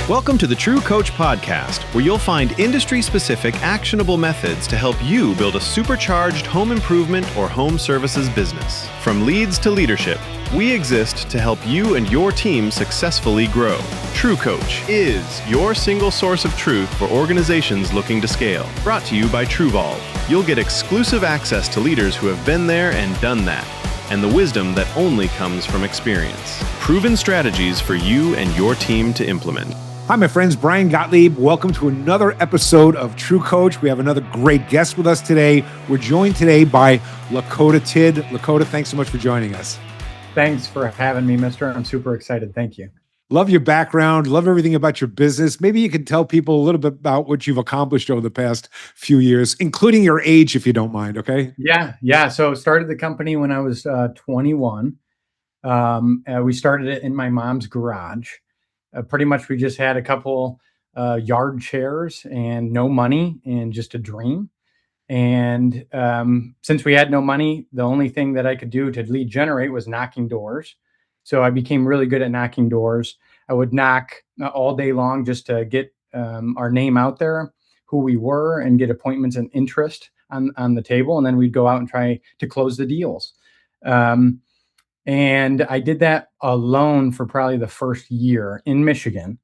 Welcome to the True Coach Podcast, where you'll find industry-specific, actionable methods to help you build a supercharged home improvement or home services business. From leads to leadership, we exist to help you and your team successfully grow. True Coach is your single source of truth for organizations looking to scale. Brought to you by TrueVolve. You'll get exclusive access to leaders who have been there and done that, and the wisdom that only comes from experience. Proven strategies for you and your team to implement. Hi, my friends. Brian Gottlieb. Welcome to another episode of True Coach. We have another great guest with us today. We're joined today by Lakota Tidd. Lakota, thanks so much for joining us. Thanks for having me, mister. I'm super excited. Thank you. Love your background. Love everything about your business. Maybe you can tell people a little bit about what you've accomplished over the past few years, including your age, if you don't mind, okay? Yeah. So started the company when I was 21. We started it in my mom's garage. Pretty much we just had a couple yard chairs and no money and just a dream. And since we had no money, the only thing that I could do to lead generate was knocking doors. So I became really good at knocking doors. I would knock all day long just to get our name out there, who we were, and get appointments and interest on the table. And then we'd go out and try to close the deals. And I did that alone for probably the first year in Michigan,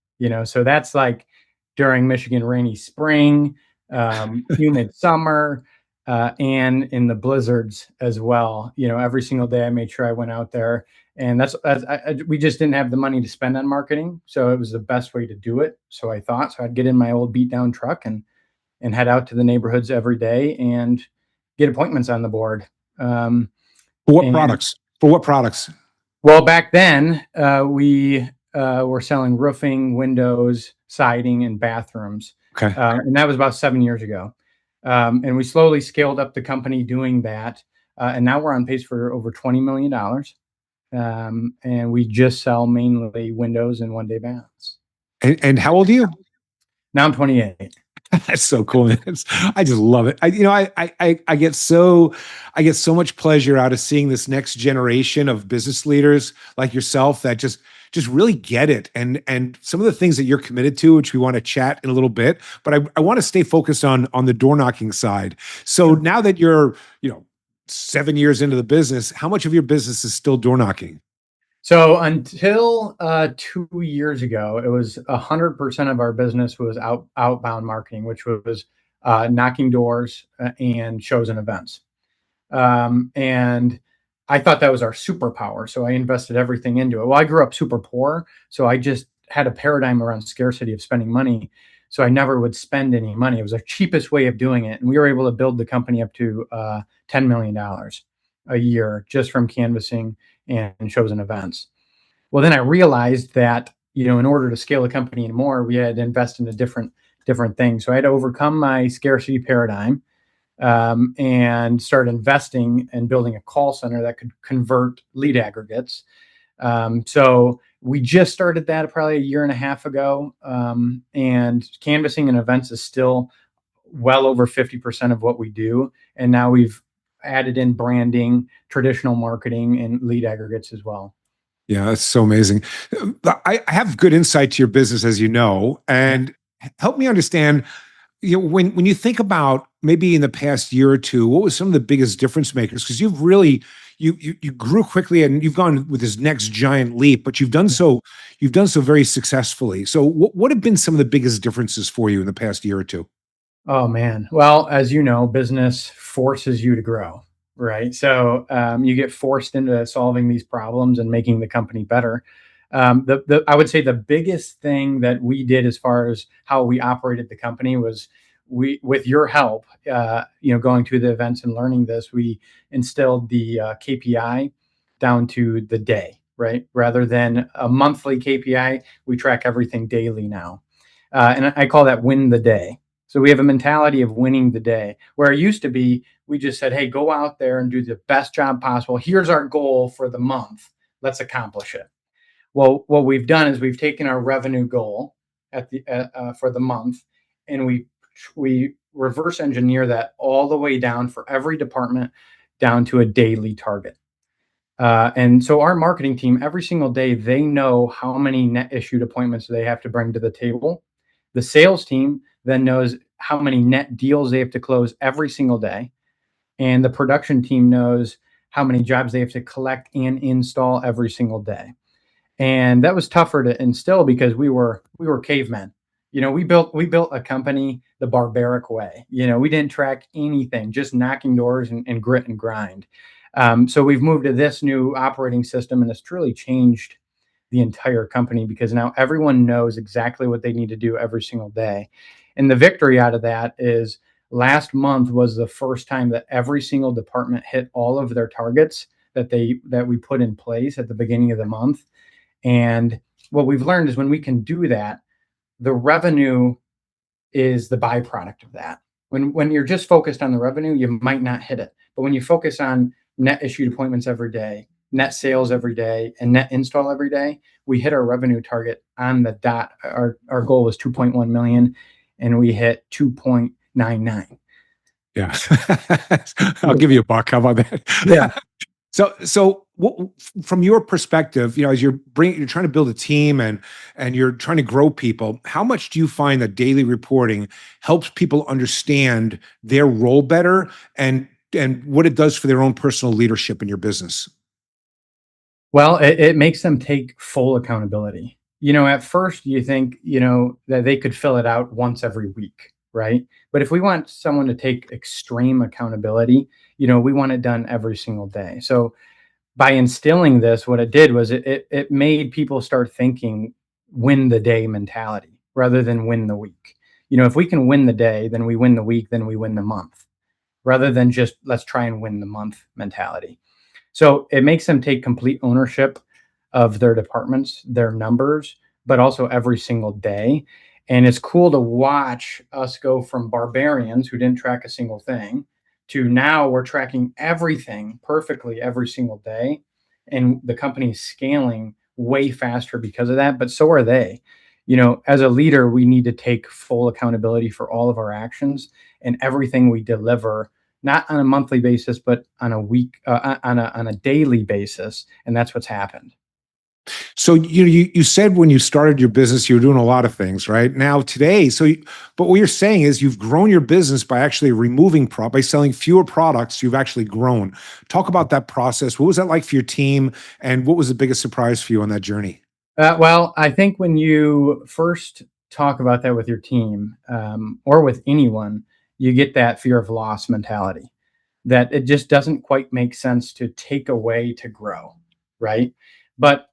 so that's like during Michigan rainy spring, humid summer, and in the blizzards as well. Every single day I made sure I went out there, and we just didn't have the money to spend on marketing. So it was the best way to do it. So I thought, I'd get in my old beat down truck and head out to the neighborhoods every day and get appointments on the board. For what products? Well, back then, we were selling roofing, windows, siding, and bathrooms. Okay. And that was about 7 years ago. And we slowly scaled up the company doing that. And now we're on pace for over $20 million. And we just sell mainly windows and one-day baths. And how old are you? Now I'm 28. That's so cool. I just love it. I get so much pleasure out of seeing this next generation of business leaders like yourself that just really get it. And some of the things that you're committed to, which we want to chat in a little bit, but I want to stay focused on the door knocking side. So now that you're, 7 years into the business, how much of your business is still door knocking? So until 2 years ago, it was 100% of our business was outbound marketing, which was knocking doors and shows and events. And I thought that was our superpower. So I invested everything into it. Well, I grew up super poor. So I just had a paradigm around scarcity of spending money. So I never would spend any money. It was the cheapest way of doing it. And we were able to build the company up to $10 million a year just from canvassing and shows and events. Well, then I realized that, in order to scale the company more, we had to invest in a different things. So I had to overcome my scarcity paradigm and start investing and building a call center that could convert lead aggregates. So we just started that probably a year and a half ago. And canvassing and events is still well over 50% of what we do. And now we've added in branding, traditional marketing, and lead aggregates as well. Yeah, that's so amazing. I have good insight to your business, as you know, and help me understand, when you think about maybe in the past year or two, what was some of the biggest difference makers? Because you've really, you grew quickly and you've gone with this next giant leap, but you've done so very successfully. So what have been some of the biggest differences for you in the past year or two? Oh, man. Well, as you know, business forces you to grow, right? So you get forced into solving these problems and making the company better. I would say the biggest thing that we did as far as how we operated the company was with your help, going to the events and learning this, we instilled the KPI down to the day, right? Rather than a monthly KPI, we track everything daily now. And I call that win the day. So we have a mentality of winning the day, where it used to be, we just said, hey, go out there and do the best job possible. Here's our goal for the month. Let's accomplish it. Well, what we've done is we've taken our revenue goal for the month, and we reverse engineer that all the way down for every department down to a daily target. And so our marketing team, every single day, they know how many net issued appointments they have to bring to the table. The sales team then knows how many net deals they have to close every single day. And the production team knows how many jobs they have to collect and install every single day. And that was tougher to instill because we were cavemen. We built a company the barbaric way. We didn't track anything, just knocking doors and grit and grind. So we've moved to this new operating system, and it's truly changed the entire company because now everyone knows exactly what they need to do every single day. And the victory out of that is last month was the first time that every single department hit all of their targets that we put in place at the beginning of the month. And what we've learned is when we can do that, the revenue is the byproduct of that. When you're just focused on the revenue, you might not hit it. But when you focus on net issued appointments every day, net sales every day, and net install every day, we hit our revenue target on the dot. Our goal was 2.1 million, and we hit 2.99. Yeah. I'll give you a buck. How about that? Yeah. So from your perspective, as you're trying to build a team and you're trying to grow people, how much do you find that daily reporting helps people understand their role better and what it does for their own personal leadership in your business? Well, it makes them take full accountability. At first you think, that they could fill it out once every week, right? But if we want someone to take extreme accountability, we want it done every single day. So by instilling this, what it did was it made people start thinking win the day mentality rather than win the week. If we can win the day, then we win the week, then we win the month, rather than just let's try and win the month mentality. So it makes them take complete ownership of their departments, their numbers, but also every single day. And it's cool to watch us go from barbarians who didn't track a single thing to now we're tracking everything perfectly every single day. And the company's scaling way faster because of that, but so are they. As a leader, we need to take full accountability for all of our actions and everything we deliver, not on a monthly basis, but on a week, on a daily basis. And that's what's happened. So you said when you started your business, you were doing a lot of things, right? Now today, but what you're saying is you've grown your business by actually by selling fewer products, you've actually grown. Talk about that process. What was that like for your team, and what was the biggest surprise for you on that journey? Well, I think when you first talk about that with your team, or with anyone, you get that fear of loss mentality, that it just doesn't quite make sense to take away to grow, right? But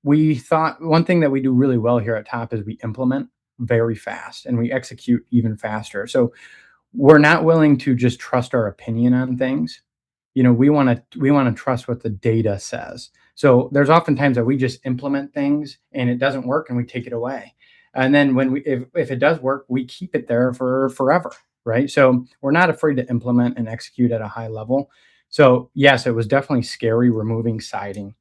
we thought one thing that we do really well here at Top is we implement very fast and we execute even faster. So we're not willing to just trust our opinion on things. We want to trust what the data says. So there's oftentimes that we just implement things and it doesn't work and we take it away. And then if it does work, we keep it there for forever, right? So we're not afraid to implement and execute at a high level. So yes, it was definitely scary removing siding,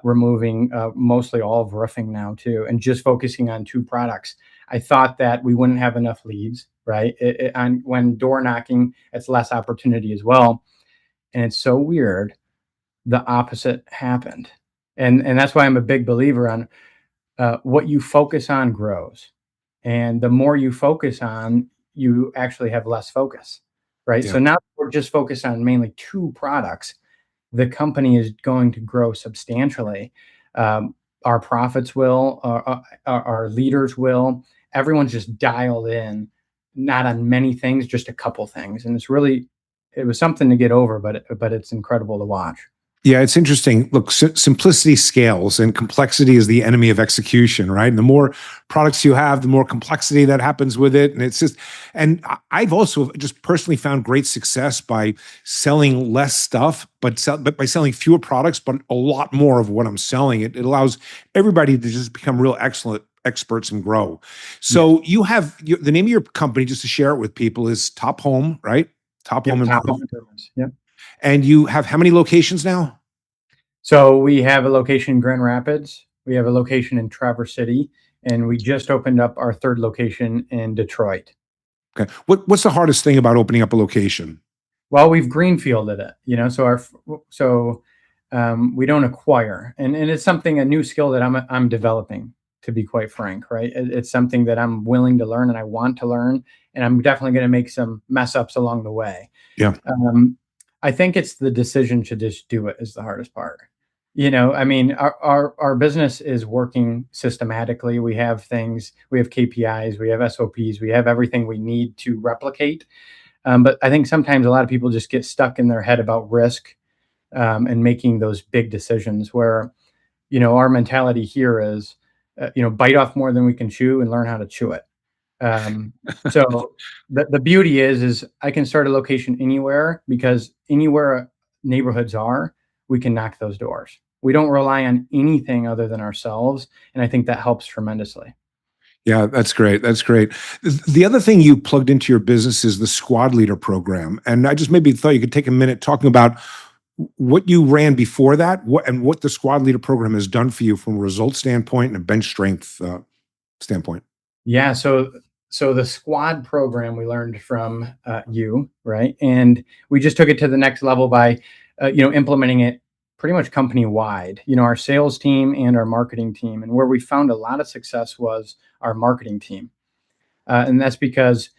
removing mostly all of roofing now too, and just focusing on two products. I thought that we wouldn't have enough leads, right? And when door knocking, it's less opportunity as well. And it's so weird. The opposite happened. And that's why I'm a big believer on what you focus on grows. And the more you focus on, you actually have less focus, right? Yeah. So now we're just focused on mainly two products. The company is going to grow substantially. Our profits will, our leaders will. Everyone's just dialed in, not on many things, just a couple things. And it was something to get over, but it's incredible to watch. Yeah, it's interesting. Look, simplicity scales and complexity is the enemy of execution, right? And the more products you have, the more complexity that happens with it. And I've also just personally found great success by selling less stuff, but by selling fewer products, but a lot more of what I'm selling. It allows everybody to just become real excellent experts and grow. So you have the name of your company, just to share it with people, is Top Home, right? Top Home Yep, top home Improvement. improvements. Yep. And you have how many locations now? So we have a location in Grand Rapids. We have a location in Traverse City, and we just opened up our third location in Detroit. Okay. What's the hardest thing about opening up a location? Well, we've greenfielded it, so We don't acquire, and it's something, a new skill that I'm developing, to be quite frank, right? It's something that I'm willing to learn and I want to learn, and I'm definitely going to make some mess ups along the way. Yeah. I think it's the decision to just do it is the hardest part. I mean, our business is working systematically. We have things, we have KPIs, we have SOPs, we have everything we need to replicate. But I think sometimes a lot of people just get stuck in their head about risk, and making those big decisions where, our mentality here is, bite off more than we can chew and learn how to chew it. So the beauty is I can start a location anywhere, because anywhere neighborhoods are, we can knock those doors. We don't rely on anything other than ourselves. And I think that helps tremendously. Yeah, that's great. That's great. The other thing you plugged into your business is the squad leader program. And I just maybe thought you could take a minute talking about what you ran before that, what the squad leader program has done for you from a result standpoint and a bench strength standpoint. Yeah. So the squad program we learned from you, right? And we just took it to the next level by, implementing it pretty much company wide. Our sales team and our marketing team, and where we found a lot of success was our marketing team, and that's because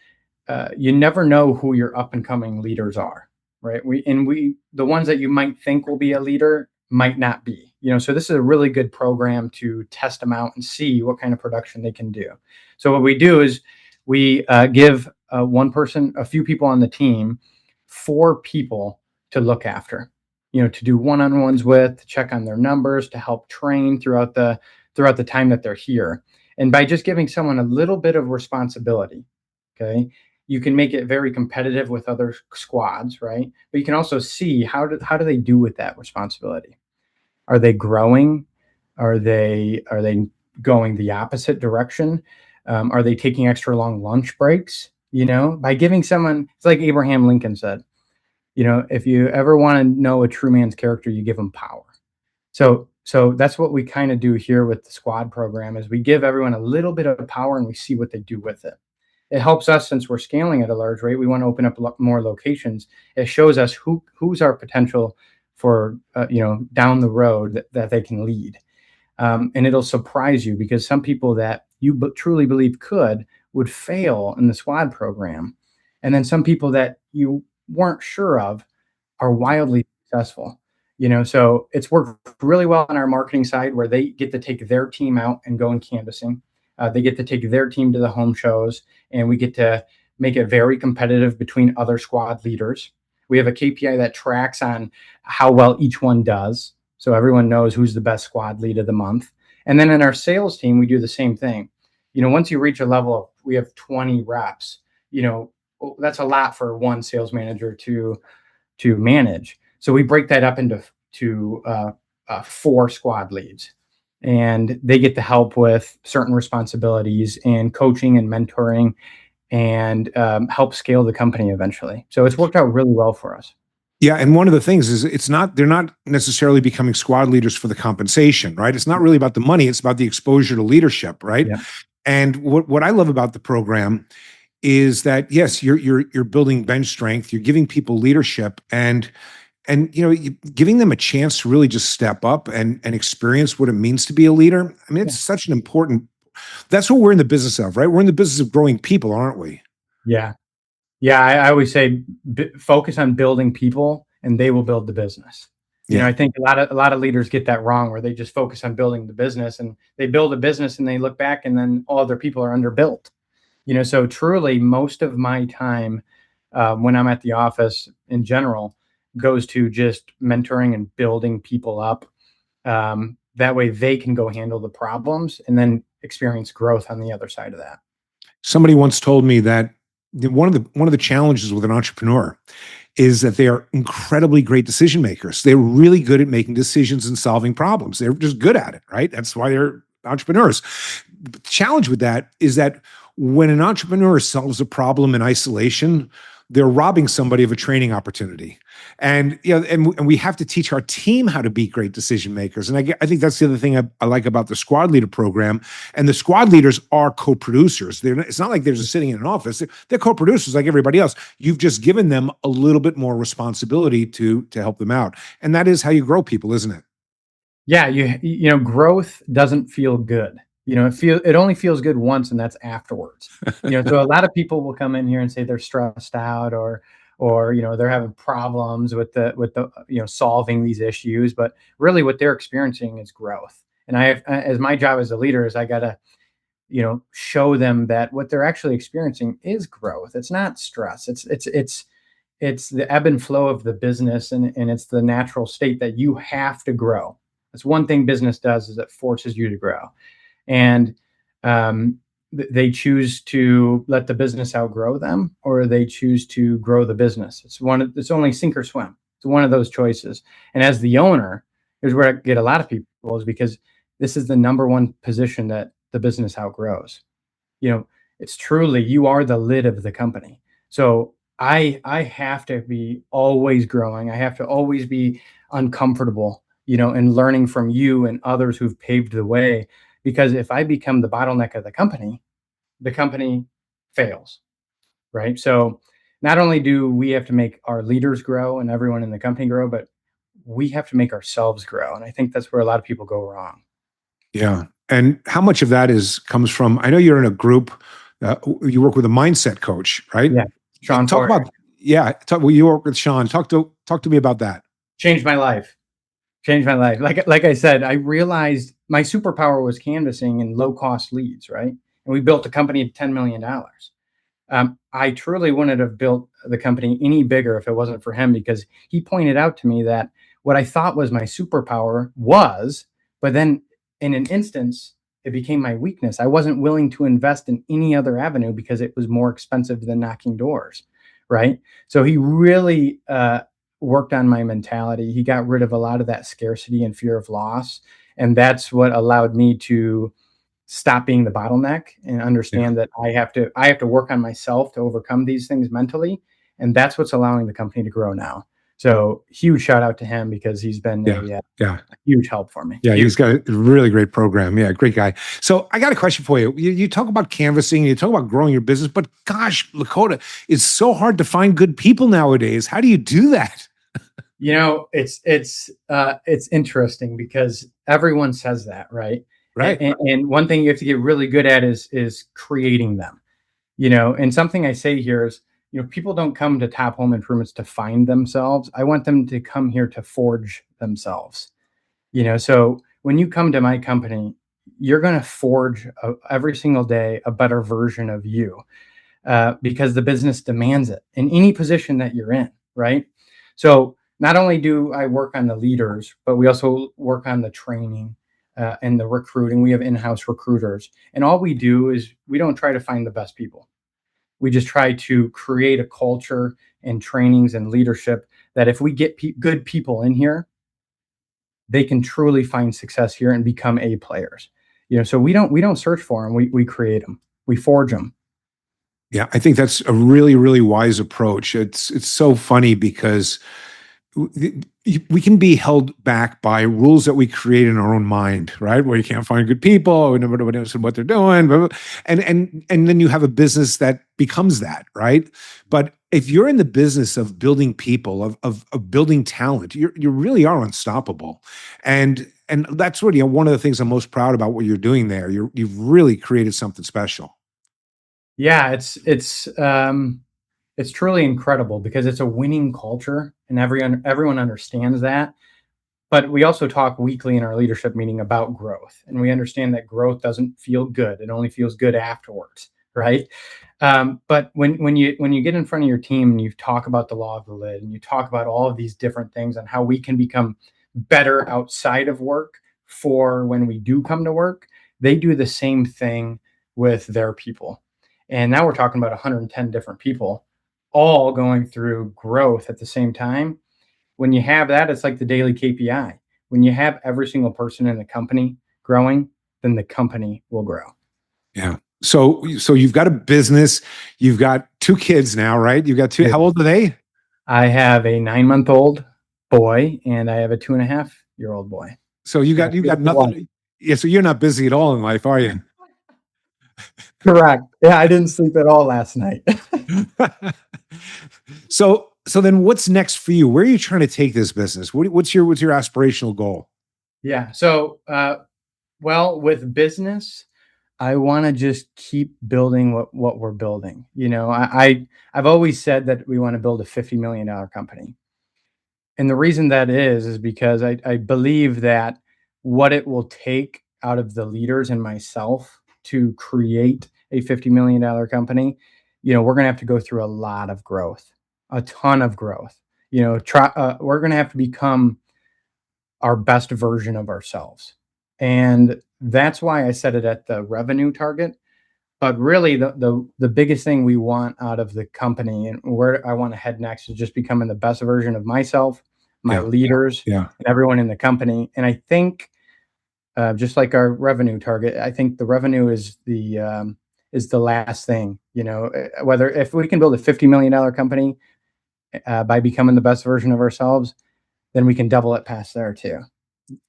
you never know who your up and coming leaders are, right? The ones that you might think will be a leader might not be. So this is a really good program to test them out and see what kind of production they can do. So what we do is we give one person, a few people on the team, 4 people to look after, to do one-on-ones with, to check on their numbers, to help train throughout the time that they're here. And by just giving someone a little bit of responsibility, okay, you can make it very competitive with other squads, right? But you can also see how do they do with that responsibility. Are they growing? Are they going the opposite direction? Are they taking extra long lunch breaks? By giving someone, it's like Abraham Lincoln said, if you ever want to know a true man's character, you give him power. So that's what we kind of do here with the squad program, is we give everyone a little bit of power and we see what they do with it. It helps us, since we're scaling at a large rate. We want to open up more locations. It shows us who's our potential for down the road that they can lead, and it'll surprise you, because some people that you truly believe would fail in the squad program, and then some people that you weren't sure of are wildly successful. So it's worked really well on our marketing side, where they get to take their team out and go in canvassing. They get to take their team to the home shows, and we get to make it very competitive between other squad leaders. We have a KPI that tracks on how well each one does, so everyone knows who's the best squad lead of the month. And then in our sales team, we do the same thing. Once you reach a level of, we have 20 reps, that's a lot for one sales manager to manage. So we break that up into 4 squad leads, and they get to help with certain responsibilities and coaching and mentoring, and help scale the company eventually. So it's worked out really well for us. Yeah, and one of the things is they're not necessarily becoming squad leaders for the compensation, right? It's not really about the money, it's about the exposure to leadership, right? Yeah. And what I love about the program is that, yes, you're building bench strength, you're giving people leadership, and giving them a chance to really just step up and experience what it means to be a leader. I mean, it's such an important, that's what we're in the business of, right? We're in the business of growing people, aren't we? Yeah. Yeah. I always say, focus on building people and they will build the business. I think a lot of leaders get that wrong, where they just focus on building the business, and they build a business and they look back and then all other people are underbuilt. So truly most of my time when I'm at the office in general goes to just mentoring and building people up. That way they can go handle the problems and then experience growth on the other side of that. Somebody once told me that one of the challenges with an entrepreneur is that they are incredibly great decision makers. They're really good at making decisions and solving problems. They're just good at it, right? That's why they're entrepreneurs. The challenge with that is that when an entrepreneur solves a problem in isolation, they're robbing somebody of a training opportunity. And and we have to teach our team how to be great decision makers. And I think that's the other thing I like about the squad leader program. And the squad leaders are co-producers. It's not like they're just sitting in an office. They're co-producers like everybody else. You've just given them a little bit more responsibility to help them out. And that is how you grow people, isn't it? Yeah, growth doesn't feel good. It only feels good once, and that's afterwards. So a lot of people will come in here and say they're stressed out, or they're having problems with the solving these issues, but really what they're experiencing is growth. And as my job as a leader is I gotta show them that what they're actually experiencing is growth. It's not stress. It's the ebb and flow of the business, and it's the natural state that you have to grow. That's one thing business does, is it forces you to grow. And they choose to let the business outgrow them, or they choose to grow the business. It's only sink or swim. It's one of those choices. And as the owner, here's where I get a lot of people, is because this is the number one position that the business outgrows. It's truly, you are the lid of the company. So I have to be always growing. I have to always be uncomfortable, and learning from you and others who've paved the way. Because if I become the bottleneck of the company fails, right? So not only do we have to make our leaders grow and everyone in the company grow, but we have to make ourselves grow. And I think that's where a lot of people go wrong. Yeah. And how much of that comes from, I know you're in a group, you work with a mindset coach, right? Yeah. Sean, talk about, yeah. Well, you work with Sean. Talk to me about that. Changed my life. Like I said, I realized my superpower was canvassing and low cost leads, right? And we built a company at $10 million. I truly wouldn't have built the company any bigger if it wasn't for him, because he pointed out to me that what I thought was my superpower but then in an instance, it became my weakness. I wasn't willing to invest in any other avenue because it was more expensive than knocking doors, right? So he really worked on my mentality. He got rid of a lot of that scarcity and fear of loss. And that's what allowed me to stop being the bottleneck and understand that I have to work on myself to overcome these things mentally. And that's what's allowing the company to grow now. So huge shout out to him, because he's been a huge help for me. Yeah, he's got a really great program. Yeah, great guy. So I got a question for you. You talk about canvassing, you talk about growing your business, but gosh, Lakota, it's so hard to find good people nowadays. How do you do that? It's interesting because everyone says that, right? Right. And one thing you have to get really good at is creating them. And something I say here is, people don't come to Top Home Improvements to find themselves. I want them to come here to forge themselves. So when you come to my company, you're going to forge every single day a better version of you, because the business demands it in any position that you're in, right? So not only do I work on the leaders, but we also work on the training and the recruiting. We have in-house recruiters. And all we do is we don't try to find the best people. We just try to create a culture and trainings and leadership that if we get good people in here, they can truly find success here and become A players. So we don't search for them. We create them. We forge them. Yeah, I think that's a really, really wise approach. It's so funny because we can be held back by rules that we create in our own mind, right? Where you can't find good people, we never know what they're doing, and then you have a business that becomes that, right? But if you're in the business of building people, of building talent, you really are unstoppable, and that's what one of the things I'm most proud about what you're doing there. You've really created something special. Yeah, it's truly incredible because it's a winning culture, and everyone understands that. But we also talk weekly in our leadership meeting about growth, and we understand that growth doesn't feel good; it only feels good afterwards, right? But when you get in front of your team and you talk about the law of the lid, and you talk about all of these different things and how we can become better outside of work for when we do come to work, they do the same thing with their people. And now we're talking about 110 different people all going through growth at the same time. When you have that, it's like the daily KPI. When you have every single person in the company growing, then the company will grow. Yeah. So you've got a business, you've got two kids now, right? You've got two. Yeah. How old are they? I have a 9-month-old boy and I have a 2.5-year-old boy. So And a you got beautiful wife. nothing. Yeah. So you're not busy at all in life, are you? Correct. Yeah, I didn't sleep at all last night. So then what's next for you? Where are you trying to take this business? What's your aspirational goal? Yeah. So, well, with business, I want to just keep building what we're building. I've always said that we want to build a $50 million company. And the reason that is because I believe that what it will take out of the leaders and myself to create a $50 million company, we're going to have to go through a lot of growth, a ton of growth. We're going to have to become our best version of ourselves. And that's why I set it at the revenue target. But really, the biggest thing we want out of the company and where I want to head next is just becoming the best version of myself, my Yeah. leaders, Yeah. and everyone in the company. And I think, just like our revenue target, I think the revenue is the last thing. Whether if we can build a $50 million company by becoming the best version of ourselves, then we can double it past there too.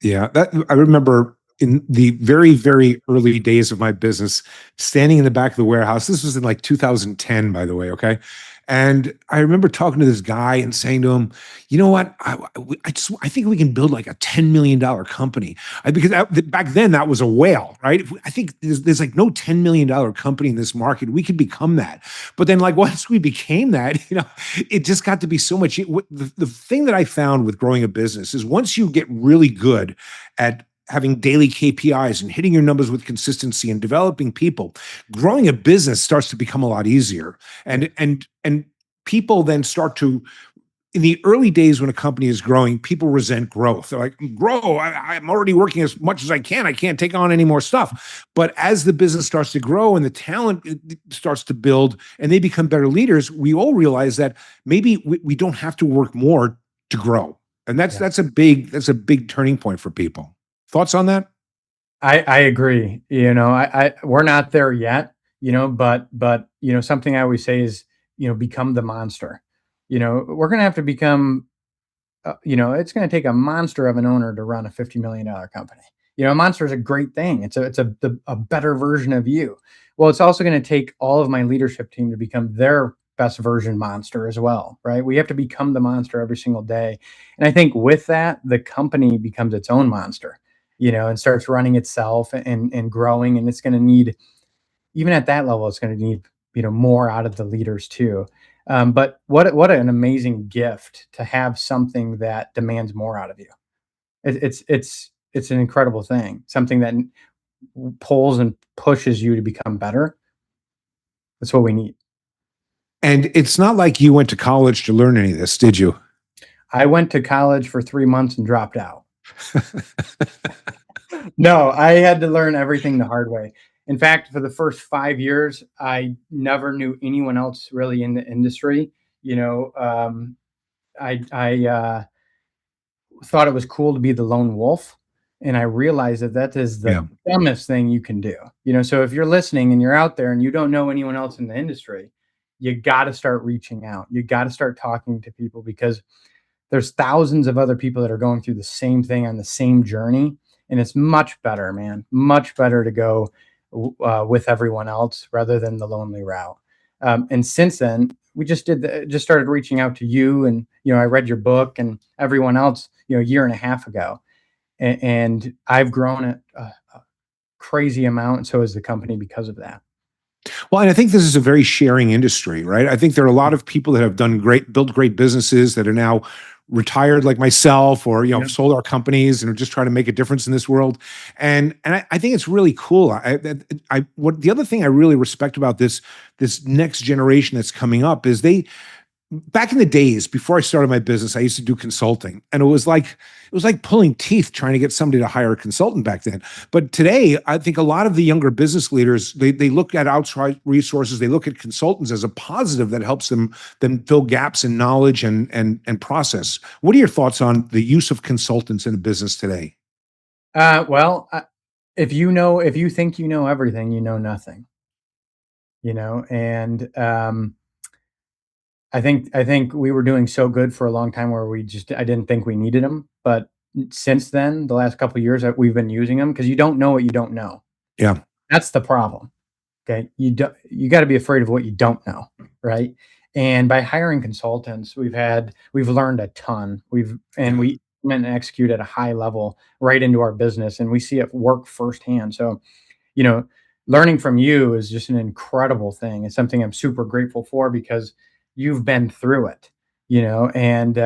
Yeah, that I remember in the very, very early days of my business, standing in the back of the warehouse. This was in like 2010, by the way. Okay. And I remember talking to this guy and saying to him, you know what? I think we can build like a $10 million company. Because back then that was a whale, right? I think there's like no $10 million company in this market. We could become that. But then like once we became that, it just got to be so much. The thing that I found with growing a business is once you get really good at having daily KPIs and hitting your numbers with consistency and developing people, growing a business starts to become a lot easier. And people then start to, in the early days when a company is growing, people resent growth. They're like, grow, I'm already working as much as I can. I can't take on any more stuff. But as the business starts to grow and the talent starts to build and they become better leaders, we all realize that maybe we don't have to work more to grow. And Yeah. that's a big turning point for people. Thoughts on that? I agree. We're not there yet, but something I always say is, become the monster. We're going to have to become, it's going to take a monster of an owner to run a $50 million company. A monster is a great thing. It's a better version of you. Well, it's also going to take all of my leadership team to become their best version monster as well, right? We have to become the monster every single day. And I think with that, the company becomes its own monster, and starts running itself and growing. And it's going to need, even at that level, it's going to need, more out of the leaders too. But what an amazing gift to have something that demands more out of you. It's an incredible thing. Something that pulls and pushes you to become better. That's what we need. And it's not like you went to college to learn any of this, did you? I went to college for 3 months and dropped out. No, I had to learn everything the hard way. In fact, for the first 5 years, I never knew anyone else really in the industry. I thought it was cool to be the lone wolf, and I realized that is Yeah. the dumbest thing you can do. So if you're listening and you're out there and you don't know anyone else in the industry, you got to start reaching out. You got to start talking to people because there's thousands of other people that are going through the same thing on the same journey. And it's much better, man, much better to go with everyone else rather than the lonely route. And since then, we just started reaching out to you, and I read your book and everyone else, a year and a half ago, and I've grown a crazy amount, and so has the company because of that. Well, and I think this is a very sharing industry, right? I think there are a lot of people that have built great businesses that are now retired, like myself, or Yeah. sold our companies and are just trying to make a difference in this world. And I think it's really cool. What the other thing I really respect about this next generation that's coming up is back in the days before I started my business, I used to do consulting, and it was like pulling teeth trying to get somebody to hire a consultant back then. But today, I think a lot of the younger business leaders, they look at outside resources, they look at consultants as a positive that helps them fill gaps in knowledge and process. What are your thoughts on the use of consultants in a business today? Well, if you think you know everything, you know nothing. and I think we were doing so good for a long time where I didn't think we needed them, but since then, the last couple of years that we've been using them because you don't know what you don't know. Yeah. That's the problem. Okay. You got to be afraid of what you don't know. Right. And by hiring consultants, we've learned a ton. We implement and execute at a high level right into our business, and we see it work firsthand. So, you know, learning from you is just an incredible thing. It's something I'm super grateful for because you've been through it, and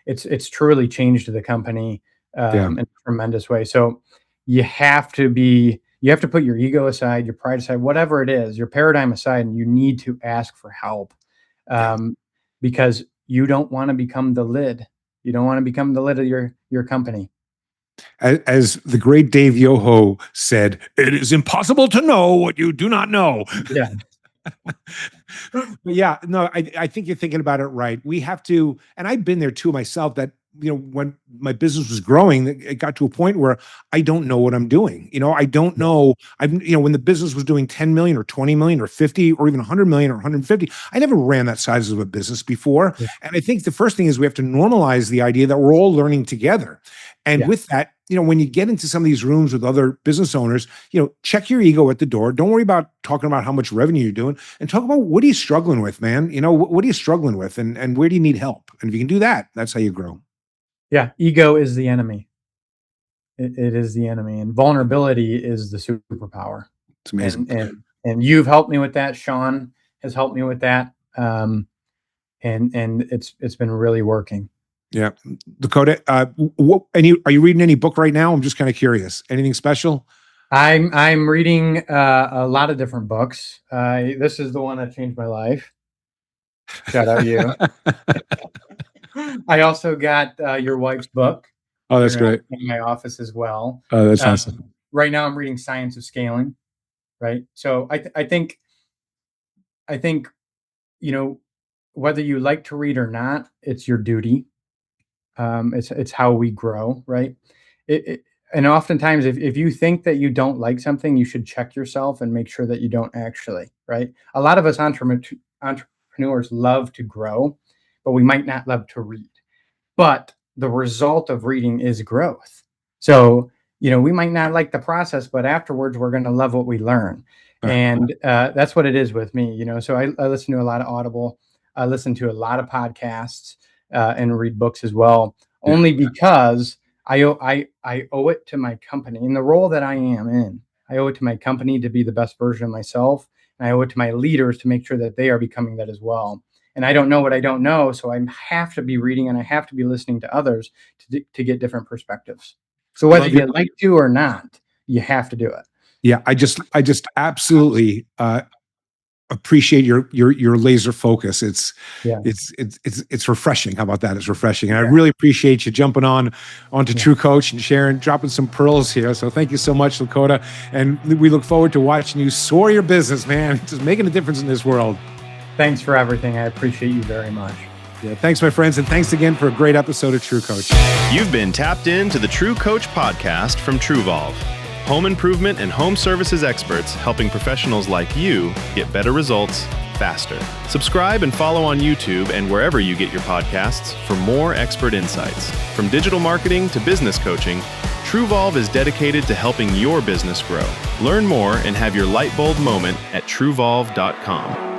it's truly changed the company Yeah. in a tremendous way. So you have to put your ego aside, your pride aside, whatever it is, your paradigm aside, and you need to ask for help because you don't want to become the lid. You don't want to become the lid of your company. As the great Dave Yoho said, it is impossible to know what you do not know. Yeah. But yeah, no, I think you're thinking about it right. We have to, and I've been there too myself, that, when my business was growing, it got to a point where I don't know what I'm doing. I don't know. When the business was doing 10 million or 20 million or 50 or even 100 million or 150, I never ran that size of a business before. Yeah. And I think the first thing is we have to normalize the idea that we're all learning together. And with that, when you get into some of these rooms with other business owners, check your ego at the door. Don't worry about talking about how much revenue you're doing, and talk about what are you struggling with, man? What are you struggling with, and where do you need help? And if you can do that, that's how you grow. Yeah. Ego is the enemy. It is the enemy, and vulnerability is the superpower. It's amazing. And you've helped me with that. Sean has helped me with that. And it's been really working. Yeah. Lakota, are you reading any book right now? I'm just kind of curious. Anything special? I'm reading a lot of different books. This is the one that changed my life. Shout out you. I also got your wife's book. Oh, that's great. In my office as well. Oh, that's awesome. Right now I'm reading Science of Scaling. Right. So I think, whether you like to read or not, it's your duty. It's how we grow. Right. And oftentimes if you think that you don't like something, you should check yourself and make sure that you don't actually. Right. A lot of us entrepreneurs love to grow, but we might not love to read. But the result of reading is growth. So, we might not like the process, but afterwards we're going to love what we learn. And that's what it is with me, So I listen to a lot of Audible. I listen to a lot of podcasts and read books as well, only because I owe it to my company in the role that I am in. I owe it to my company to be the best version of myself. And I owe it to my leaders to make sure that they are becoming that as well. And I don't know what I don't know, so I have to be reading and I have to be listening to others to get different perspectives. So whether you like to or not, you have to do it. Yeah, I just absolutely appreciate your laser focus. It's refreshing. How about that? It's refreshing, and I really appreciate you jumping onto True Coach and sharing, dropping some pearls here. So thank you so much, Lakota, and we look forward to watching you soar your business, man. Just making a difference in this world. Thanks for everything. I appreciate you very much. Yeah, thanks, my friends, and thanks again for a great episode of True Coach. You've been tapped into the True Coach podcast from TrueVolve. Home improvement and home services experts helping professionals like you get better results faster. Subscribe and follow on YouTube and wherever you get your podcasts for more expert insights. From digital marketing to business coaching, TrueVolve is dedicated to helping your business grow. Learn more and have your light bulb moment at TrueVolve.com.